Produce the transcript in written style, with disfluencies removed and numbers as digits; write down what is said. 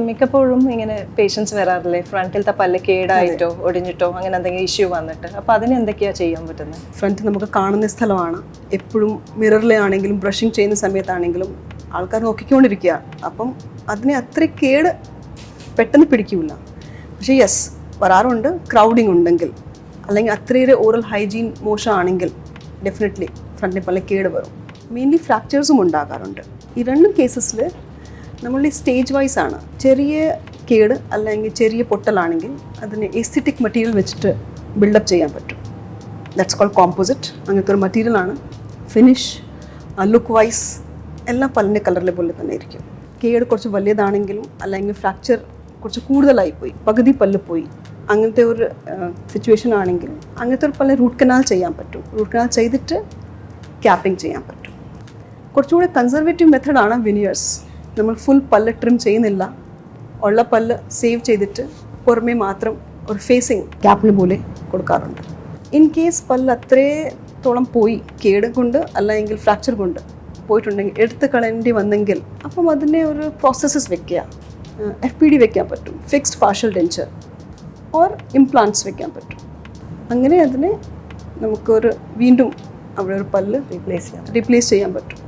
മിക്കപ്പോഴും ഇങ്ങനെ പേഷ്യൻസ് വരാറില്ലേ, ഫ്രണ്ടിലത്തെ പല്ല് കേടായിട്ടോ ഒടിഞ്ഞിട്ടോ അങ്ങനെ എന്തെങ്കിലും ഇഷ്യൂ വന്നിട്ട്, അപ്പോൾ അതിന് എന്തൊക്കെയാണ് ചെയ്യാൻ പറ്റുന്നത്? ഫ്രണ്ട് നമുക്ക് കാണുന്ന സ്ഥലമാണ്. എപ്പോഴും മിററിലാണെങ്കിലും ബ്രഷിങ് ചെയ്യുന്ന സമയത്താണെങ്കിലും ആൾക്കാർ നോക്കിക്കൊണ്ടിരിക്കുക. അപ്പം അതിനെ അത്ര കേട് പെട്ടെന്ന് പിടിക്കില്ല. പക്ഷേ യെസ്, വരാറുണ്ട്. ക്രൗഡിങ് ഉണ്ടെങ്കിൽ അല്ലെങ്കിൽ അത്രയേറെ ഓറൽ ഹൈജീൻ മോശമാണെങ്കിൽ ഡെഫിനറ്റ്ലി ഫ്രണ്ടിൽ പല കേട് വരും. മെയിൻലി ഫ്രാക്ചേഴ്സും ഉണ്ടാകാറുണ്ട്. ഈ രണ്ടും കേസസിൽ നമ്മൾ സ്റ്റേജ് വൈസ് ആണ്. ചെറിയ കേട് അല്ലെങ്കിൽ ചെറിയ പൊട്ടലാണെങ്കിൽ അതിനെ എസ്തെറ്റിക് മെറ്റീരിയൽ വെച്ചിട്ട് ബിൽഡപ്പ് ചെയ്യാൻ പറ്റും. That's called composite. അങ്ങനത്തെ ഒരു മെറ്റീരിയലാണ്. ഫിനിഷ്, ലുക്ക് വൈസ് എല്ലാം പല്ലിൻ്റെ കളറിലെ പോലെ തന്നെ ഇരിക്കും. കേട് കുറച്ച് വലിയതാണെങ്കിലും അല്ലെങ്കിൽ ഫ്രാക്ചർ കുറച്ച് കൂടുതലായിപ്പോയി, പകുതി പല്ല് പോയി, അങ്ങനത്തെ ഒരു സിറ്റുവേഷൻ ആണെങ്കിൽ അങ്ങനത്തെ ഒരു പല്ല് റൂട്ട് കനാൽ ചെയ്യാൻ പറ്റും. റൂട്ട് കനാൽ ചെയ്തിട്ട് ക്യാപ്പിംഗ് ചെയ്യാൻ പറ്റും. കുറച്ചുകൂടെ കൺസർവേറ്റീവ് മെത്തഡാണ് വിനിയേഴ്സ്. നമ്മൾ ഫുൾ പല്ല് ട്രിം ചെയ്യുന്നില്ല, ഉള്ള പല്ല് സേവ് ചെയ്തിട്ട് പുറമേ മാത്രം ഒരു ഫേസിങ് ക്യാപ്പിന് പോലെ കൊടുക്കാറുണ്ട്. ഇൻ കേസ് പല്ല് അത്രത്തോളം പോയി, കേട് കൊണ്ട് അല്ലെങ്കിൽ ഫ്രാക്ചർ കൊണ്ട് പോയിട്ടുണ്ടെങ്കിൽ, എടുത്ത് കളയേണ്ടി വന്നെങ്കിൽ അപ്പം അതിനെ ഒരു പ്രോസസ്സസ് വെക്കുക. FPD വെക്കാൻ പറ്റും, ഫിക്സ്ഡ് പാർഷ്യൽ ഡെൻച്ചർ ഓർ ഇംപ്ലാന്റ്സ് വെക്കാൻ പറ്റും. അങ്ങനെ അതിനെ നമുക്കൊരു വീണ്ടും അവിടെ ഒരു പല്ല് റീപ്ലേസ് ചെയ്യാൻ പറ്റും.